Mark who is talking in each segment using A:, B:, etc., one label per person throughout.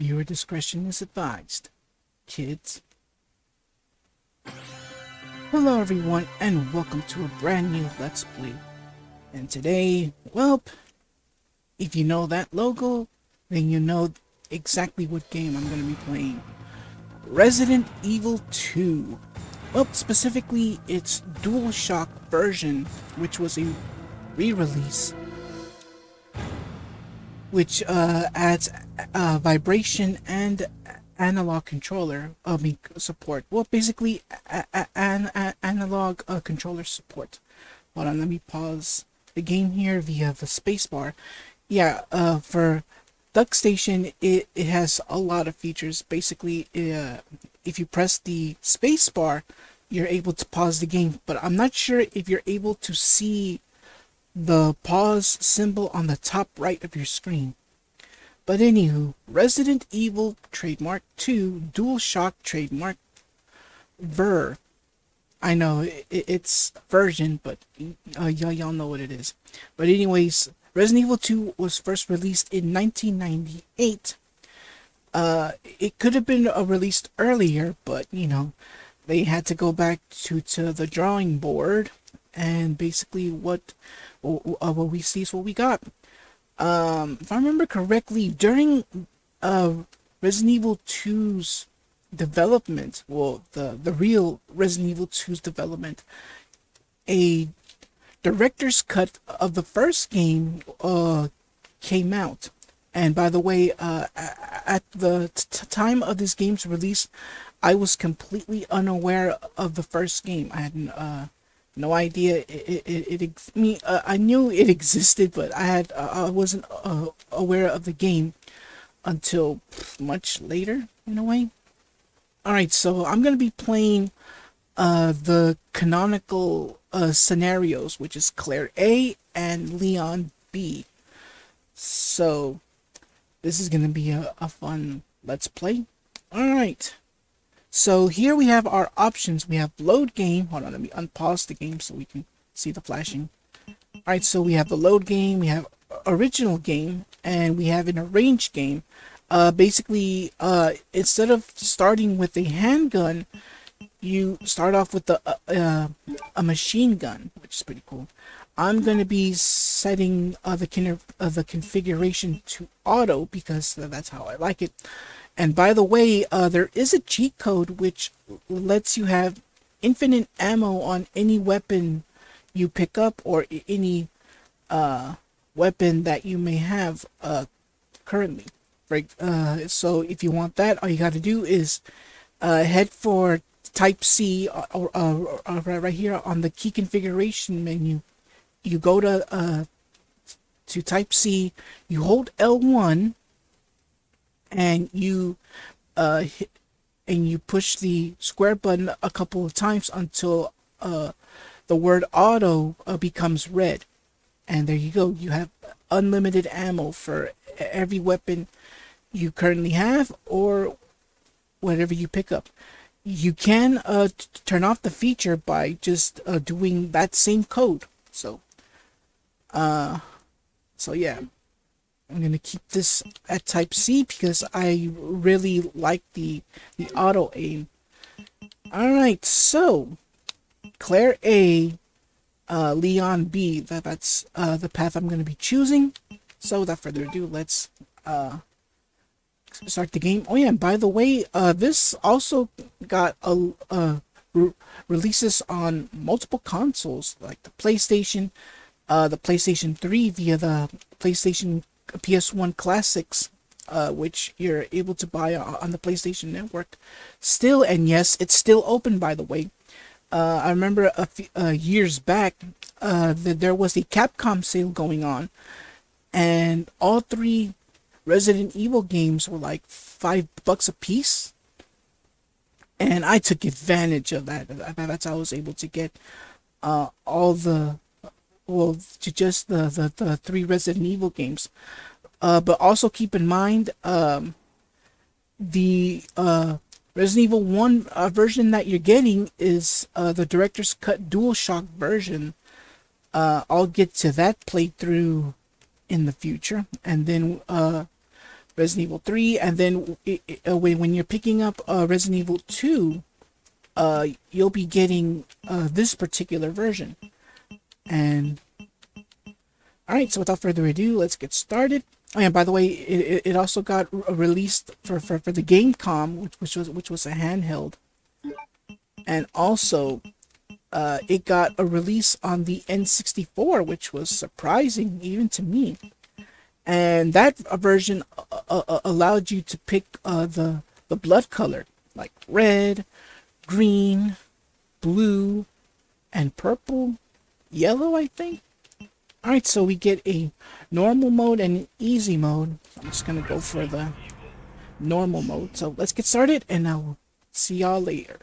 A: Viewer discretion is advised. Kids. Hello everyone and welcome to a brand new Let's Play. And today, well, if you know that logo, then you know exactly what game I'm going to be playing. Resident Evil 2. Well, specifically its DualShock version, which was a re-release which adds vibration and analog controller support. Well, basically analog controller support. Hold on, let me pause the game here via the spacebar. Yeah, for DuckStation, it has a lot of features. Basically, if you press the spacebar, you're able to pause the game, but I'm not sure if you're able to see the pause symbol on the top right of your screen. But anywho, Resident Evil trademark 2, DualShock trademark Ver. I know it's version, but y'all know what it is. But anyways, Resident Evil 2 was first released in 1998. It could have been released earlier, but you know, they had to go back to the drawing board, and basically what we see is what we got. If I remember correctly, during Resident Evil 2's development, well, the real Resident Evil 2's development, a director's cut of the first game came out. And by the way, at the time of this game's release, I was completely unaware of the first game. I had no idea I knew it existed, but I wasn't aware of the game until much later, in a way. Alright, so I'm gonna be playing the canonical scenarios, which is Claire A and Leon B. So this is gonna be a fun let's play. Alright. So here we have our options. We have load game. Hold on, let me unpause the game so we can see the flashing. Alright, so we have the load game, we have original game, and we have an arranged game. Basically, instead of starting with a handgun, you start off with a machine gun, which is pretty cool. I'm going to be setting the configuration to auto because that's how I like it. And by the way, there is a cheat code which lets you have infinite ammo on any weapon you pick up, or any weapon that you may have currently. Right? So if you want that, all you got to do is head for Type C, right here on the key configuration menu. You go to Type C, you hold L1, and you push the square button a couple of times until the word auto becomes red, and there you go. You have unlimited ammo for every weapon you currently have, or whatever you pick up. You can turn off the feature by just doing that same code. So yeah, I'm gonna keep this at Type C because I really like the auto aim. Alright, so Claire A, Leon B, that's the path I'm gonna be choosing. So without further ado, let's start the game. Oh yeah, and by the way, this also got releases on multiple consoles, like the PlayStation 3 via the PlayStation PS1 Classics, which you're able to buy on the PlayStation Network still. And yes, it's still open, by the way. I remember a few years back that there was a Capcom sale going on, and all three Resident Evil games were like $5 a piece, and I took advantage of that. That's how I was able to get all the, well, to just the three Resident Evil games. But also keep in mind, the Resident Evil 1 version that you're getting is the director's cut DualShock version. I'll get to that playthrough in the future, and then Resident Evil 3, and then when you're picking up Resident Evil 2, you'll be getting this particular version. And alright, so without further ado, let's get started. Oh yeah, by the way, it also got released for the Gamecom, which was a handheld. And also, it got a release on the N64, which was surprising even to me. And that version allowed you to pick the blood color, like red, green, blue, and purple, yellow, I think. Alright, so we get a normal mode and an easy mode. I'm just gonna go for the normal mode. So let's get started, and I'll see y'all later.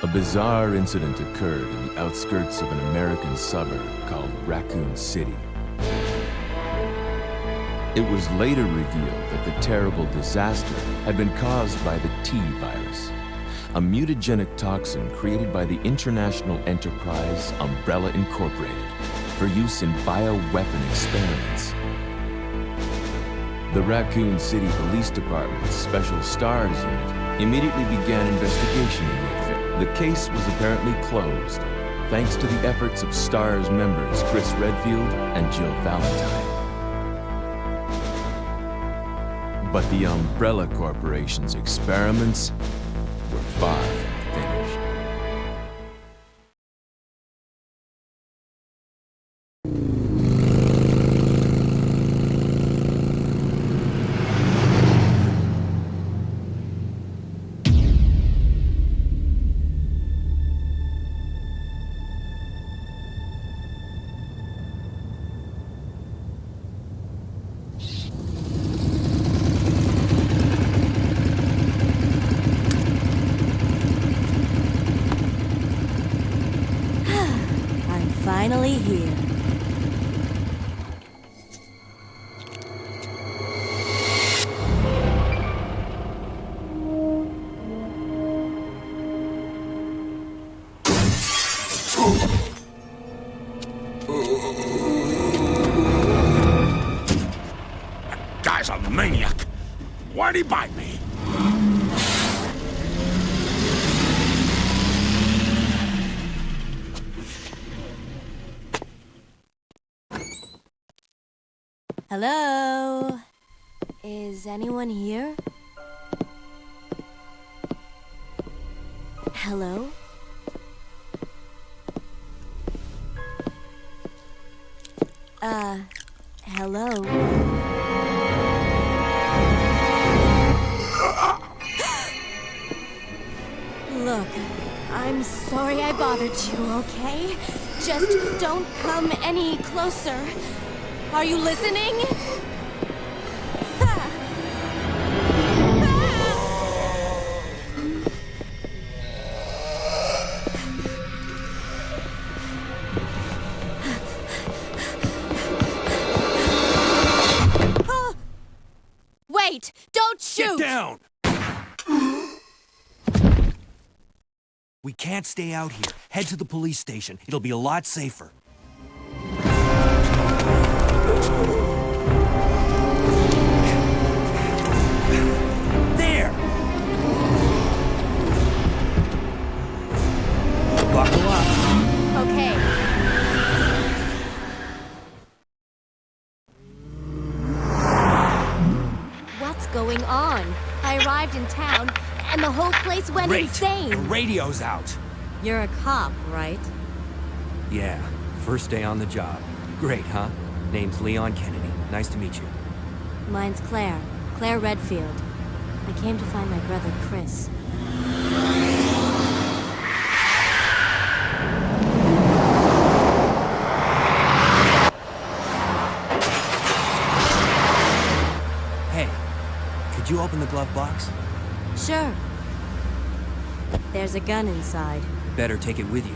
B: A bizarre incident occurred in the outskirts of an American suburb called Racoon City. It was later revealed that the terrible disaster had been caused by the T virus, a mutagenic toxin created by the international enterprise Umbrella Incorporated for use in bioweapon experiments. The Racoon City Police Department's Special Stars Unit immediately began investigation in the affair. The case was apparently closed, thanks to the efforts of STARS members Chris Redfield and Jill Valentine. But the Umbrella Corporation's experiments were far from finished.
C: Finally here.
D: That guy's a maniac. Why'd he bite me?
C: Hello? Is anyone here? Hello? Hello? Look, I'm sorry I bothered you, okay? Just don't come any closer. Are you listening? Wait! Don't shoot!
D: Get down! We can't stay out here. Head to the police station. It'll be a lot safer. There! Buckle up.
C: Okay. What's going on? I arrived in town, and the whole place went
D: Great.
C: insane.
D: The radio's out.
C: You're a cop, right?
D: Yeah, first day on the job. Great, huh? Name's Leon Kennedy. Nice to meet you.
C: Mine's Claire. Claire Redfield. I came to find my brother, Chris.
D: Hey, could you open the glove box?
C: Sure. There's a gun inside.
D: Better take it with you.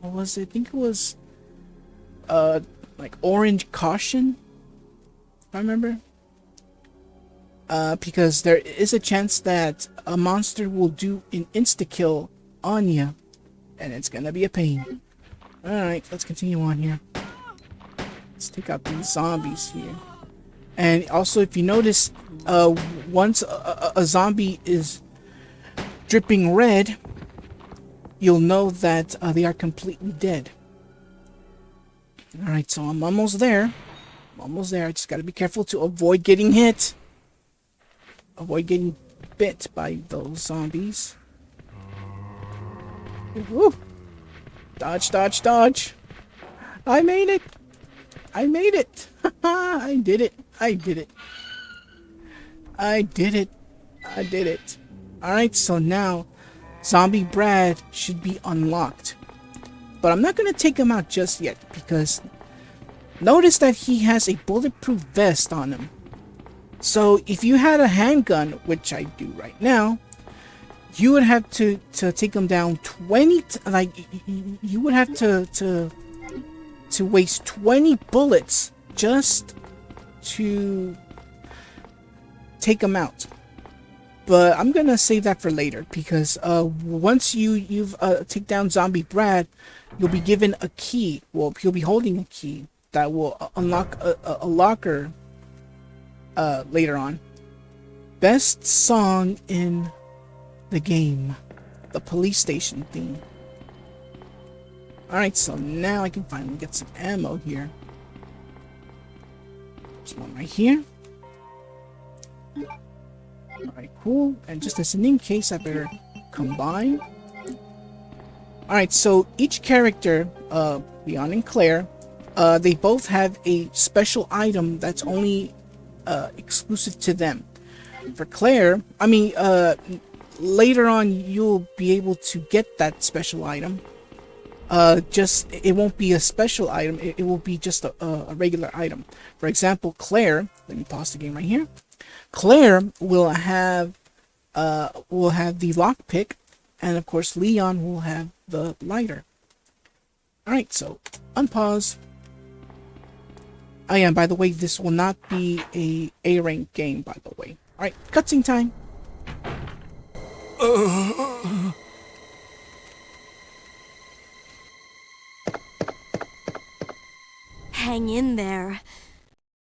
A: what was it? I think it was like orange caution, if I remember. Because there is a chance that a monster will do an insta-kill on you, and it's gonna be a pain. Alright, let's continue on here. Let's take out these zombies here. And also, if you notice, once a zombie is dripping red, you'll know that they are completely dead. Alright, so I'm almost there. I just gotta be careful to avoid getting hit. Avoid getting bit by those zombies. Woo! Dodge, dodge, dodge! I made it! I made it! I did it! I did it! I did it! I did it! Alright, so now Zombie Brad should be unlocked. But I'm not gonna take him out just yet, because notice that he has a bulletproof vest on him. So if you had a handgun, which I do right now, you would have to take him down 20, you would have to waste 20 bullets just to take him out. But I'm gonna save that for later, because once you've take down Zombie Brad, you'll be given a key. Well, he'll be holding a key that will unlock a locker later on. Best song in the game, the police station theme. Alright, so now I can finally get some ammo here. There's one right here. Alright, cool. And just as an in case, I better combine. Alright, so each character, Leon and Claire, they both have a special item that's only exclusive to them. For Claire, later on you'll be able to get that special item. Just it won't be a special item, it will be just a regular item. For example, Claire, let me pause the game right here. Claire will have the lockpick, and of course Leon will have the lighter. Alright, so unpause. Oh yeah, by the way, this will not be a A-rank game, by the way. Alright, cutscene time.
C: Hang in there.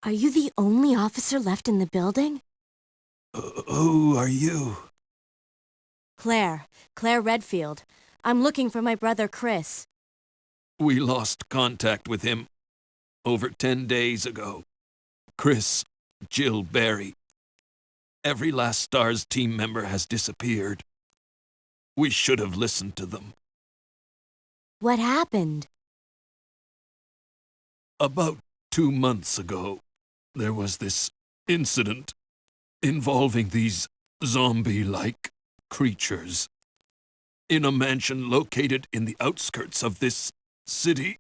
C: Are you the only officer left in the building?
D: Who are you?
C: Claire Redfield. I'm looking for my brother Chris.
E: We lost contact with him over 10 days ago. Chris, Jill, Barry. Every last STARS team member has disappeared. We should have listened to them.
C: What happened?
E: About 2 months ago, there was this incident involving these zombie-like creatures in a mansion located in the outskirts of this city.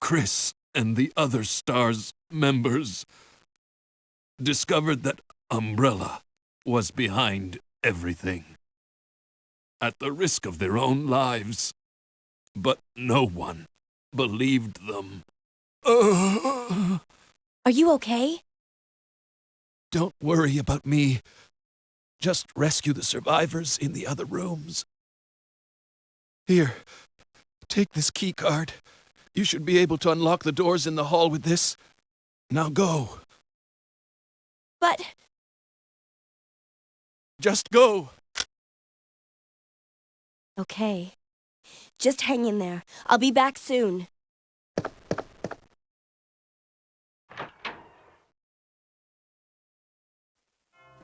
E: Chris and the other STARS members discovered that Umbrella was behind everything, at the risk of their own lives. But no one believed them.
C: Are you okay?
E: Don't worry about me. Just rescue the survivors in the other rooms. Here, take this key card. You should be able to unlock the doors in the hall with this. Now go.
C: But...
E: Just go.
C: Okay. Just hang in there. I'll be back soon.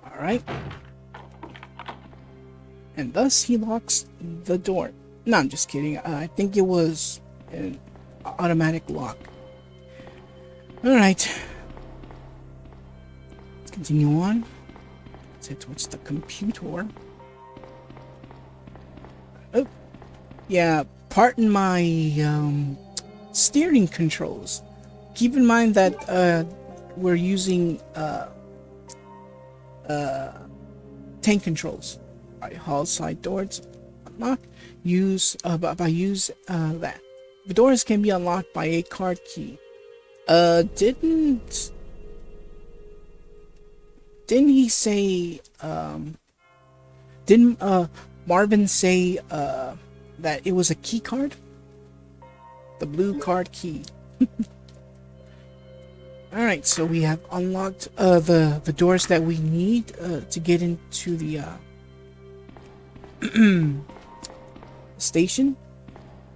A: Alright. And thus he locks the door. No, I'm just kidding. I think it was an automatic lock. Alright. Let's continue on. Let's head towards the computer. Oh. Yeah, pardon my steering controls. Keep in mind that we're using tank controls. Alright, hall side doors unlock. That. The doors can be unlocked by a card key. Didn't he say, didn't, Marvin say, that it was a key card? The blue card key. Alright, so we have unlocked, the doors that we need, to get into the, station.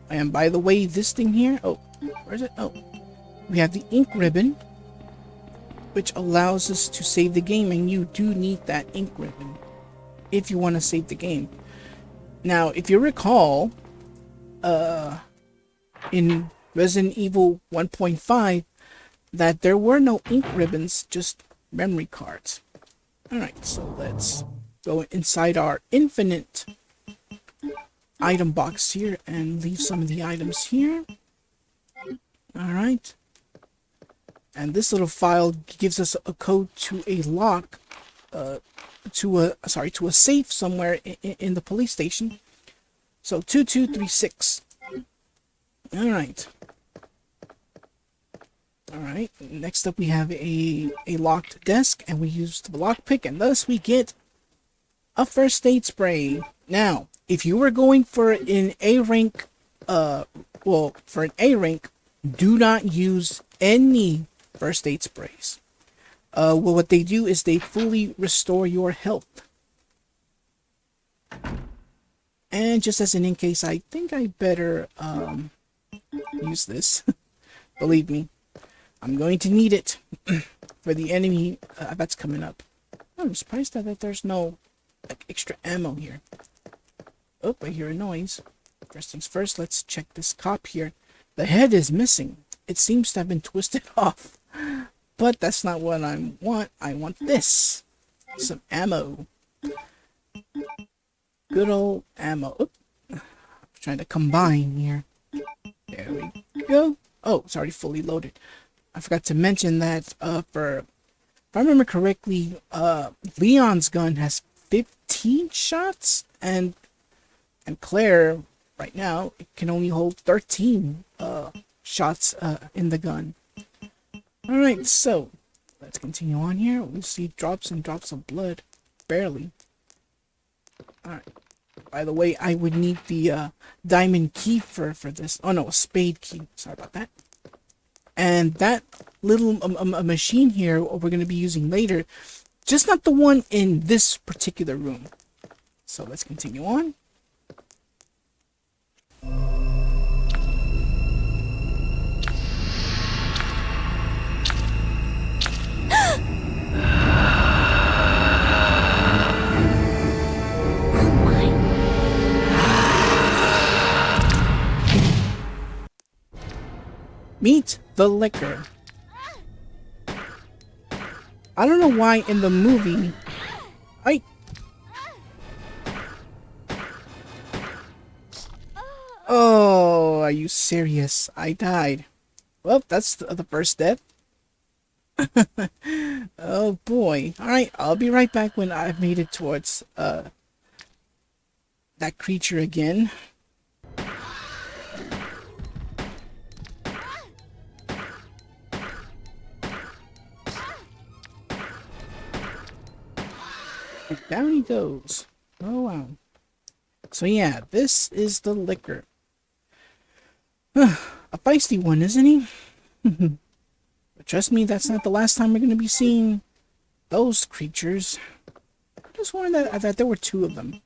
A: And by the way, this thing here, oh, where is it? Oh, we have the ink ribbon, which allows us to save the game, and you do need that ink ribbon if you want to save the game. Now, if you recall, in Resident Evil 1.5, that there were no ink ribbons, just memory cards. Alright, so let's go inside our infinite item box here and leave some of the items here. Alright. And this little file gives us a code to a lock, to a safe somewhere in the police station. So 2236. Alright. Alright, next up we have a locked desk, and we use the lockpick, and thus we get a first aid spray. Now, if you were going for an A rank, for an A rank, do not use any first aid sprays. Well, what they do is they fully restore your health. And just as an in case, I think I better, use this. Believe me, I'm going to need it for the enemy that's coming up. I'm surprised that there's no like extra ammo here. Oh, I hear a noise. First things first, let's check this cop here. The head is missing. It seems to have been twisted off. But that's not what I want. I want this. Some ammo. Good old ammo. Oop. I'm trying to combine here. There we go. Oh, it's already fully loaded. I forgot to mention that if I remember correctly, Leon's gun has 15 shots, and Claire right now it can only hold 13 shots in the gun. All right, so let's continue on here. We see drops and drops of blood, barely. All right. By the way, I would need the diamond key for this. Oh no, a spade key. Sorry about that. And that little machine here we're going to be using later, just not the one in this particular room. So let's continue on. Meet the liquor. I don't know why in the movie Oh, are you serious? I died. Well, that's the first death. Oh boy. Alright, I'll be right back when I've made it towards that creature again. And down he goes. Oh wow. So yeah, this is the liquor. A feisty one, isn't he? But trust me, that's not the last time we're going to be seeing those creatures. I just wanted that there were two of them.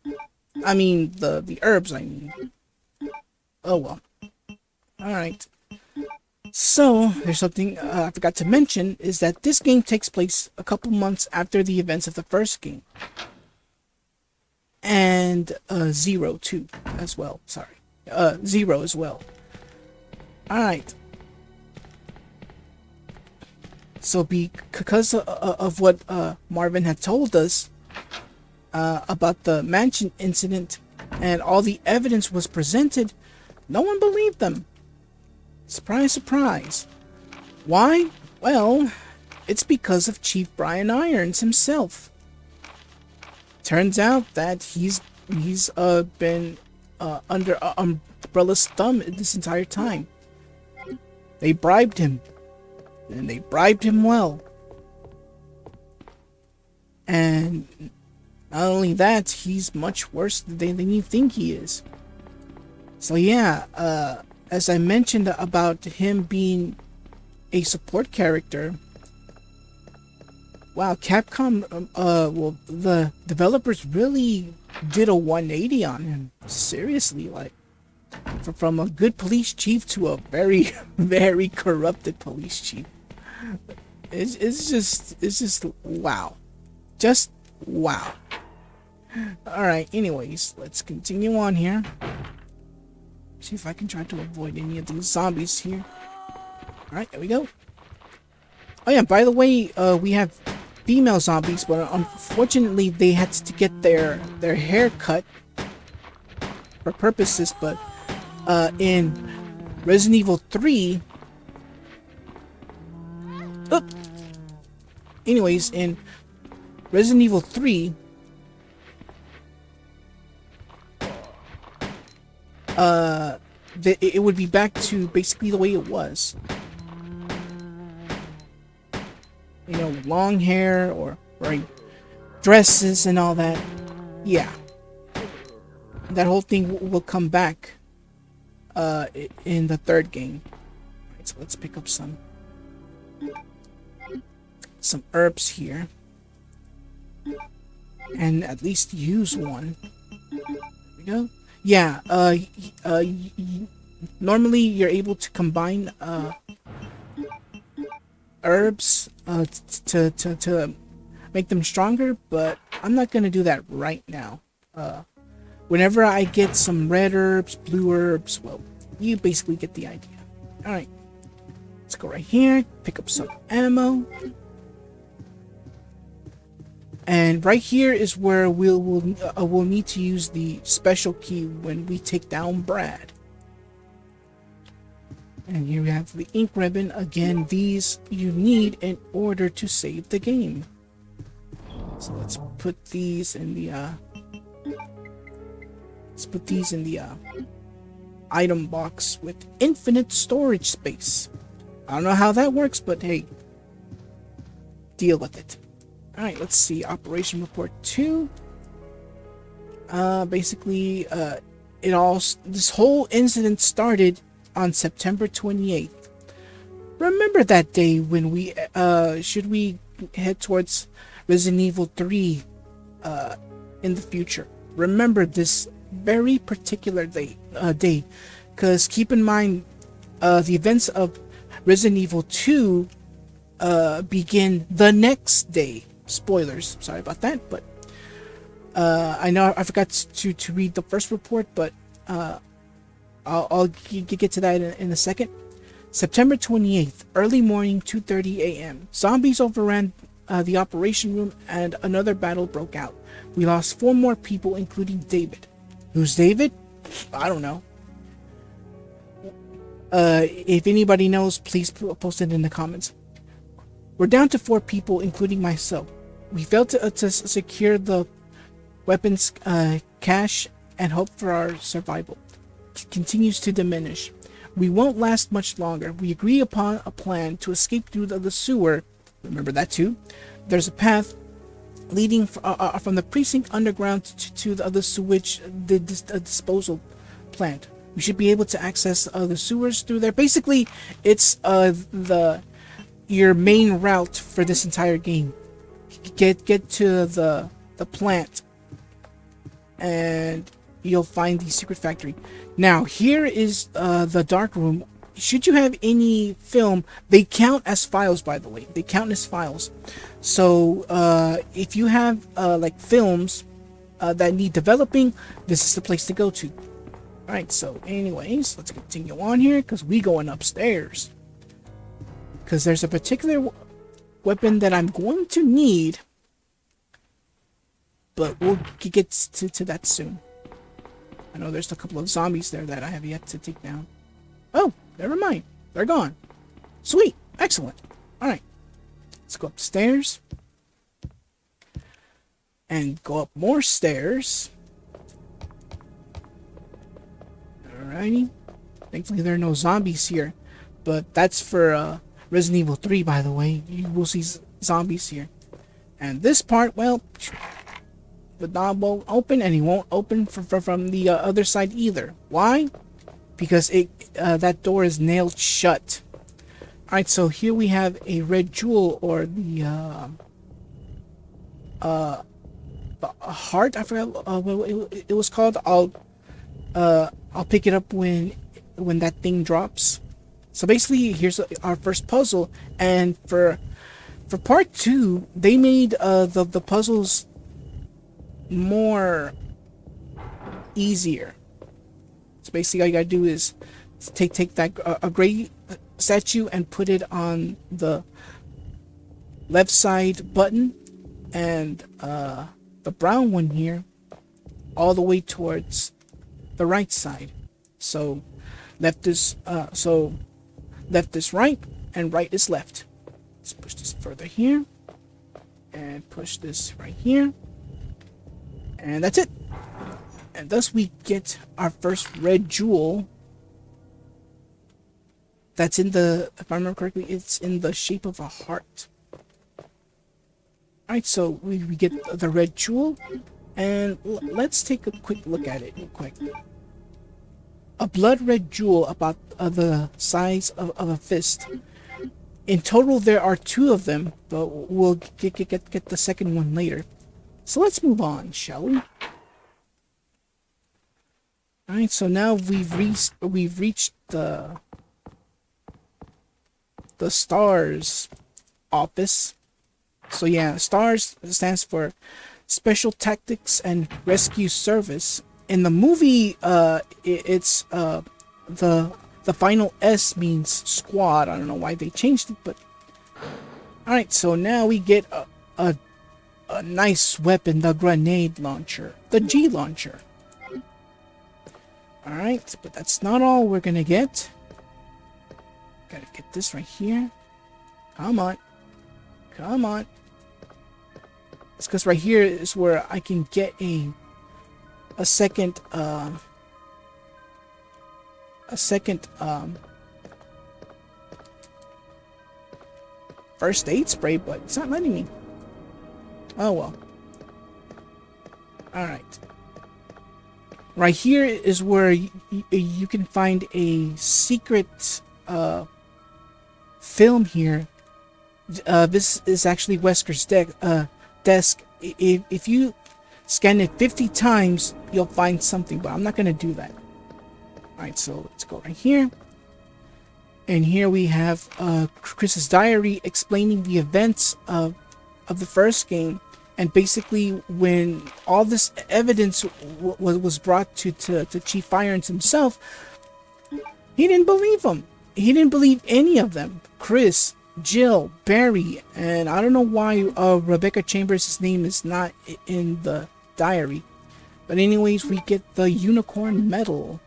A: I mean, the herbs, I mean. Oh well. Alright. So, there's something I forgot to mention, is that this game takes place a couple months after the events of the first game. And Zero too, as well. Sorry. Zero as well. Alright. So because of what Marvin had told us about the mansion incident and all the evidence was presented, no one believed them. Surprise, surprise. Why? Well, it's because of Chief Brian Irons himself. Turns out that he's been under Umbrella's thumb this entire time. They bribed him, and they bribed him well. And not only that, he's much worse than you think he is. So yeah, as I mentioned about him being a support character, wow, Capcom, well, the developers really did a 180 on him. Seriously, like, from a good police chief to a very, very corrupted police chief. It's just wow. Just wow. Alright, anyways, let's continue on here. See if I can try to avoid any of these zombies here. Alright, there we go. Oh yeah, by the way, we have female zombies, but unfortunately they had to get their hair cut for purposes, but in Resident Evil 3... Oh. Anyways, in Resident Evil 3... it would be back to basically the way it was. You know, long hair or wearing dresses and all that. Yeah. That whole thing will come back in the third game. Alright, so let's pick up some herbs here. And at least use one. There we go. Yeah, normally you're able to combine herbs to make them stronger, but I'm not gonna do that right now. Whenever I get some red herbs, blue herbs, well, you basically get the idea. Alright, let's go right here, pick up some ammo. And right here is where we'll need to use the special key when we take down Brad. And here we have the ink ribbon. Again, these you need in order to save the game. So let's put these in the item box with infinite storage space. I don't know how that works, but hey, deal with it. Alright, let's see. Operation Report 2. Basically, this whole incident started on September 28th. Remember that day when we, should we head towards Resident Evil 3, in the future? Remember this very particular day, because keep in mind, the events of Resident Evil 2, begin the next day. Spoilers, sorry about that, but I know I forgot to read the first report, but I'll get to that in a second. September 28th, early morning, 2:30 a.m. Zombies overran the operation room and another battle broke out. We lost 4 more people, including David. Who's David? I don't know. If anybody knows, please post it in the comments. We're down to 4 people, including myself. We failed to secure the weapons cache and hope for our survival continues to diminish. We won't last much longer. We agree upon a plan to escape through the sewer. Remember that too? There's a path leading from the precinct underground to the sewage disposal plant. We should be able to access the sewers through there. Basically, it's your main route for this entire game. Get to the plant, and you'll find the secret factory. Now, here is the dark room. Should you have any film, they count as files, by the way. They count as files. So, if you have like films that need developing, this is the place to go to. Alright, so anyways, let's continue on here, because we going upstairs. Because there's a particular weapon that I'm going to need, but we'll get to that soon. I know there's a couple of zombies there that I have yet to take down. Oh, never mind. They're gone. Sweet. Excellent. Alright. Let's go upstairs. And go up more stairs. Alrighty. Thankfully there are no zombies here. But that's for Resident Evil 3, by the way. You will see zombies here. And this part, well, the knob won't open, and it won't open from the other side either. Why? Because that door is nailed shut. Alright, so here we have a red jewel, or the heart. I forgot what it was called. I'll pick it up when that thing drops. So basically, here's our first puzzle, and for part 2, they made the puzzles more easier. So basically, all you gotta do is take that a gray statue and put it on the left side button, and the brown one here all the way towards the right side. So left is right, and right is left. Let's push this further here, and push this right here, and that's it. And thus we get our first red jewel. That's in the, if I remember correctly, it's in the shape of a heart. Alright, so we get the red jewel, and let's take a quick look at it real quick. A blood red jewel about the size of a fist. In total, there are 2 of them, but we'll get the second one later. So let's move on, shall we? Alright, so now we've reached the STARS office. So yeah, STARS stands for Special Tactics and Rescue Service. In the movie, it's the final S means squad. I don't know why they changed it, but alright, so now we get a nice weapon, the grenade launcher, the G launcher. Alright, but that's not all we're gonna get. Gotta get this right here. Come on. Come on. It's because right here is where I can get a second first aid spray, but it's not letting me. Oh well. Alright. Right here is where you can find a secret film here. This is actually Wesker's desk. If you scan it 50 times, you'll find something, but I'm not going to do that. Alright, so let's go right here. And here we have Chris's diary explaining the events of the first game. And basically, when all this evidence was brought to Chief Irons himself, he didn't believe them. He didn't believe any of them. Chris, Jill, Barry, and I don't know why Rebecca Chambers' name is not in the diary. But anyways, we get the unicorn medal.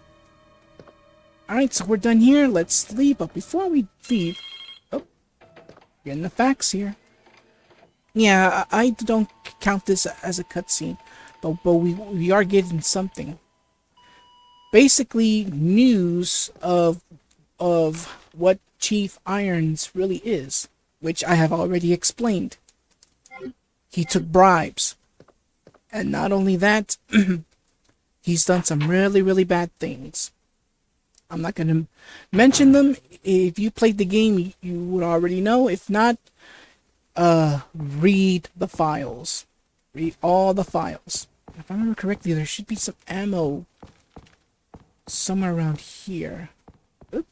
A: Alright, so we're done here. Let's leave. But before we leave... Oh, getting the facts here. Yeah, I don't count this as a cutscene, but we are getting something. Basically, news of what Chief Irons really is, which I have already explained. He took bribes, and not only that, he's done some really bad things. I'm not going to mention them. If you played the game, you would already know. If not, read the files. Read all the files. If I remember correctly, there should be some ammo somewhere around here. Oop.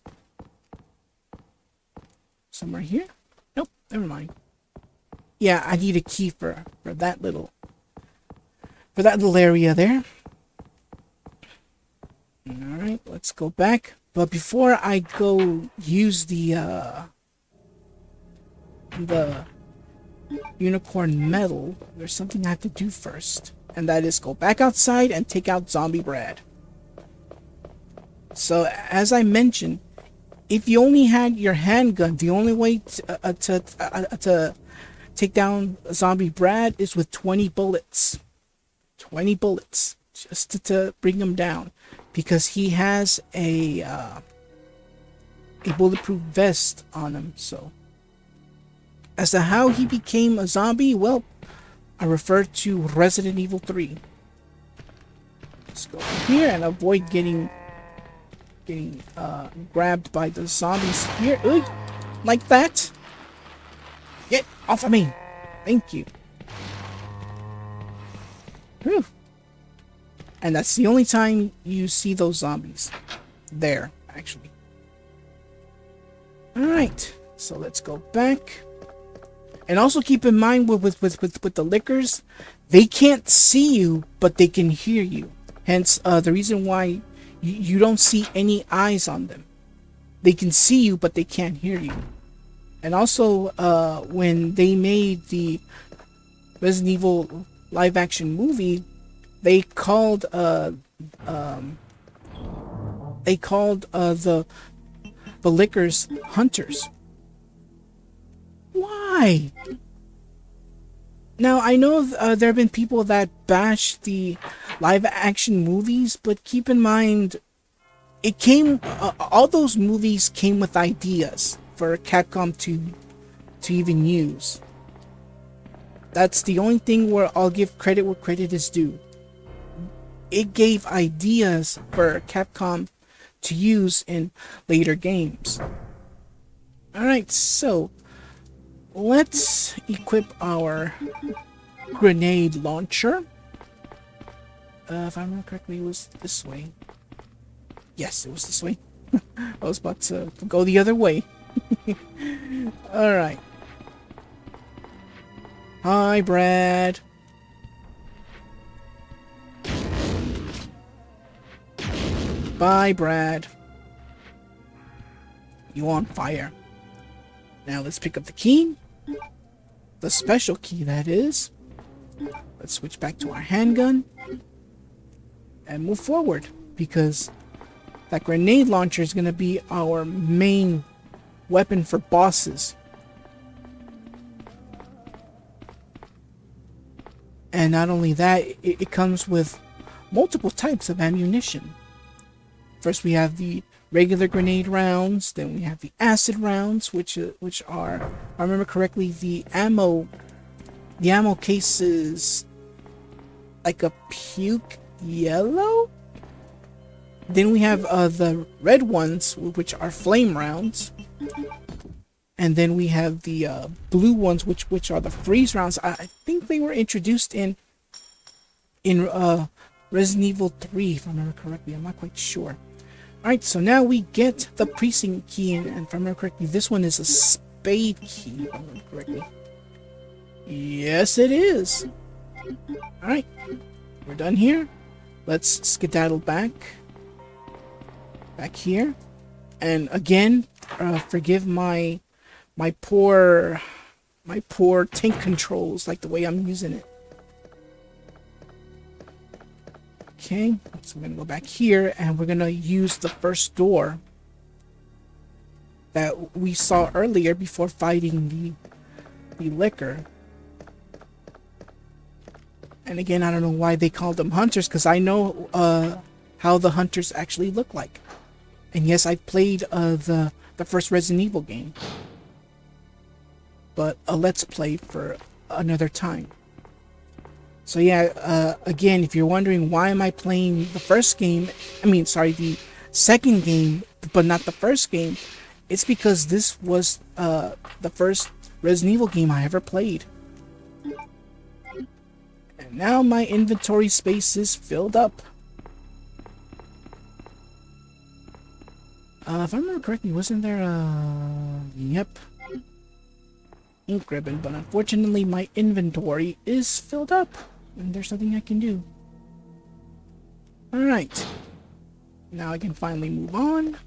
A: Somewhere here? Nope, never mind. Yeah, I need a key for that little area there. Alright, let's go back. But before I go use the unicorn medal, there's something I have to do first, and that is go back outside and take out Zombie Brad. So as I mentioned, if you only had your handgun, the only way to take down Zombie Brad is with 20 bullets. 20 bullets just to bring him down. because he has a bulletproof vest on him. So, as to how he became a zombie, well, I refer to Resident Evil 3. Let's go here and avoid getting grabbed by the zombies here. Ugh, like that. Get off of me. Thank you. Whew. And that's the only time you see those zombies. There, actually. Alright, so let's go back. And also keep in mind with the lickers, they can't see you, but they can hear you. Hence, the reason why you don't see any eyes on them. They can see you, but they can't hear you. And also, when they made the Resident Evil live-action movie, they called the lickers hunters. Why? Now, I know there have been people that bash the live-action movies, but keep in mind, it came. All those movies came with ideas for Capcom to even use. That's the only thing where I'll give credit where credit is due. It gave ideas for Capcom to use in later games. Alright, so let's equip our grenade launcher. If I remember correctly, it was this way. Yes, it was this way. I was about to go the other way. Alright. Hi, Brad. Bye, Brad. You on fire. Now let's pick up the key. The special key, that is. Let's switch back to our handgun. And move forward. Because that grenade launcher is going to be our main weapon for bosses. And not only that, it comes with multiple types of ammunition. First we have the regular grenade rounds, then we have the acid rounds, which are, if I remember correctly, the ammo case is like a puke yellow. Then we have the red ones, which are flame rounds. And then we have the blue ones, which are the freeze rounds. I think they were introduced in Resident Evil 3, if I remember correctly. I'm not quite sure. Alright, so now we get the precinct key, and if I remember correctly, this one is a spade key, if I remember correctly. Yes, it is. Alright, we're done here. Let's skedaddle back here. And again, forgive my poor tank controls, like the way I'm using it. Okay, so we're gonna go back here and we're gonna use the first door that we saw earlier before fighting the licker. And again, I don't know why they called them hunters, because I know how the hunters actually look like. And yes, I played the first Resident Evil game, but a let's play for another time. So yeah, again, if you're wondering why am I playing the second game, but not the first game, it's because this was the first Resident Evil game I ever played. And now my inventory space is filled up. If I remember correctly, wasn't there yep, ink ribbon, but unfortunately my inventory is filled up. And there's nothing I can do. Alright. Now I can finally move on.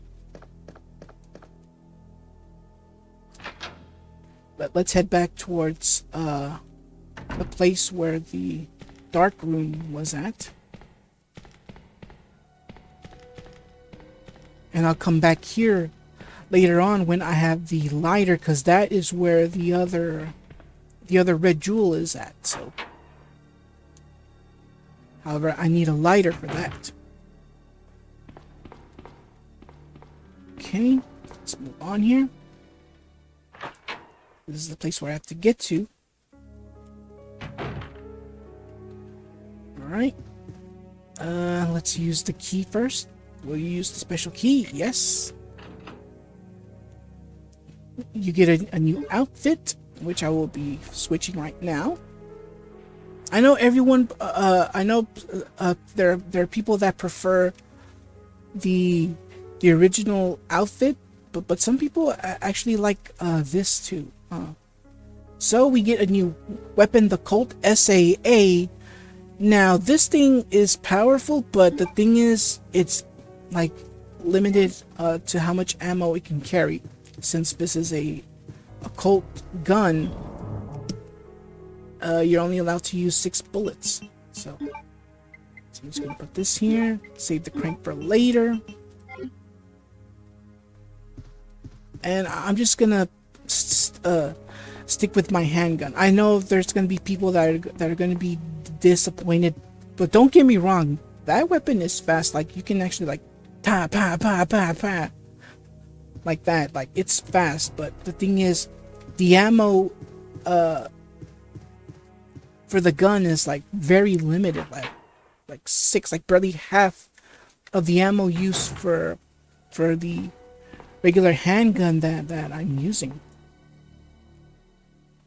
A: Let's head back towards the place where the dark room was at. And I'll come back here later on when I have the lighter, because that is where the other red jewel is at. So however, I need a lighter for that. Okay, let's move on here. This is the place where I have to get to. Alright. Let's use the key first. Will you use the special key? Yes. You get a new outfit, which I will be switching right now. I know everyone, I know there are people that prefer the original outfit, but some people actually like this too. So we get a new weapon, the Colt SAA. Now this thing is powerful, but the thing is, it's like limited to how much ammo it can carry. Since this is a Colt gun, you're only allowed to use 6 bullets. So I'm just gonna put this here, save the crank for later. And I'm just gonna stick with my handgun. I know there's gonna be people that are gonna be disappointed, but don't get me wrong, that weapon is fast. Like, you can actually like pa pa pa pa pa like that. Like, it's fast, but the thing is, the ammo for the gun is like very limited, like 6, like barely half of the ammo used for the regular handgun that I'm using.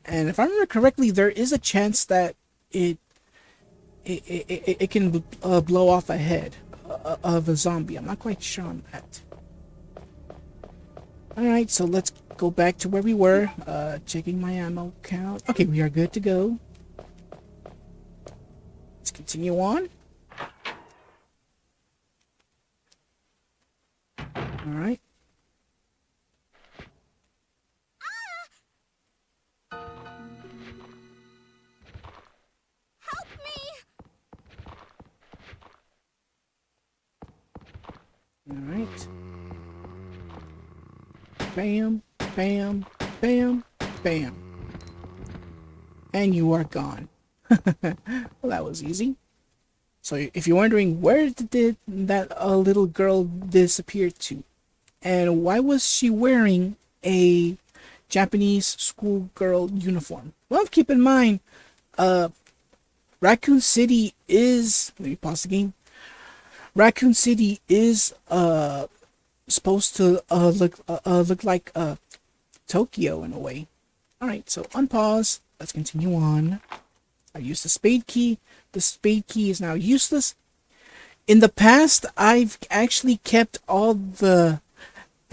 A: And if I remember correctly, there is a chance that it can blow off a head of a zombie. I'm not quite sure on that. Alright, so let's go back to where we were. Checking my ammo count. Okay, we are good to go. Let's continue on. Alright.
C: Help me!
A: Alright. Bam, bam, bam, bam. And you are gone. Well, that was easy. So if you're wondering, where did that little girl disappear to? And why was she wearing a Japanese schoolgirl uniform? Well, keep in mind, Racoon City is... Let me pause the game. Racoon City is supposed to look like Tokyo in a way. Alright, so unpause. Let's continue on. I used the spade key. The spade key is now useless. In the past, I've actually kept all the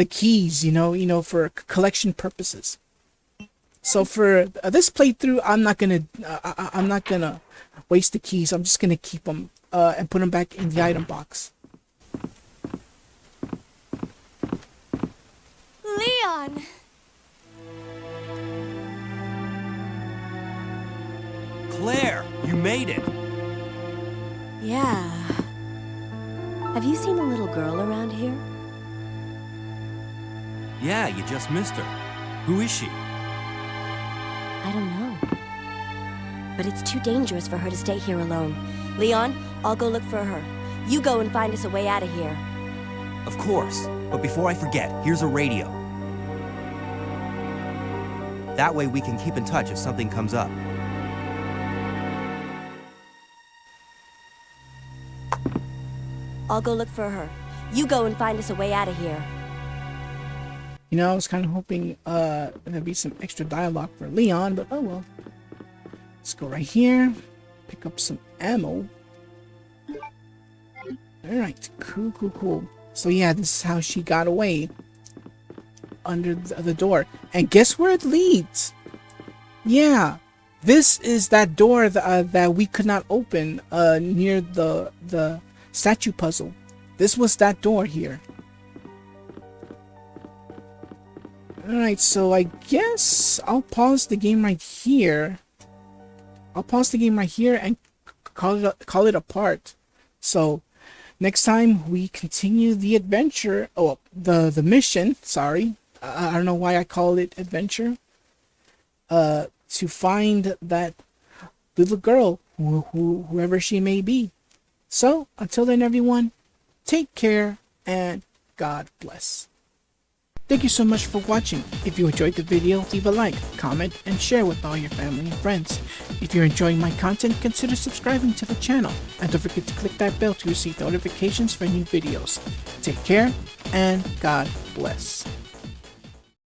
A: keys, you know, for collection purposes. So for this playthrough, I'm not gonna waste the keys. I'm just gonna keep them and put them back in the item box.
C: Leon!
D: Claire, you made it!
F: Yeah. Have you seen a little girl around here?
D: Yeah, you just missed her. Who is she?
F: I don't know. But it's too dangerous for her to stay here alone. Leon, I'll go look for her. You go and find us a way out of here.
D: Of course. But before I forget, here's a radio. That way we can keep in touch if something comes up.
F: I'll go look for her. You go and find us a way out of here.
A: You know, I was kind of hoping there'd be some extra dialogue for Leon, but oh well. Let's go right here. Pick up some ammo. Alright, cool. So yeah, this is how she got away. Under the door. And guess where it leads? Yeah, this is that door that we could not open near the statue puzzle. This was that door here. Alright, so I guess I'll pause the game right here. And call it a part. So next time we continue the adventure, the mission, sorry. I don't know why I call it adventure. To find that little girl, whoever she may be. So, until then everyone, take care and God bless. Thank you so much for watching. If you enjoyed the video, leave a like, comment, and share with all your family and friends. If you're enjoying my content, consider subscribing to the channel, and don't forget to click that bell to receive notifications for new videos. Take care, and God bless.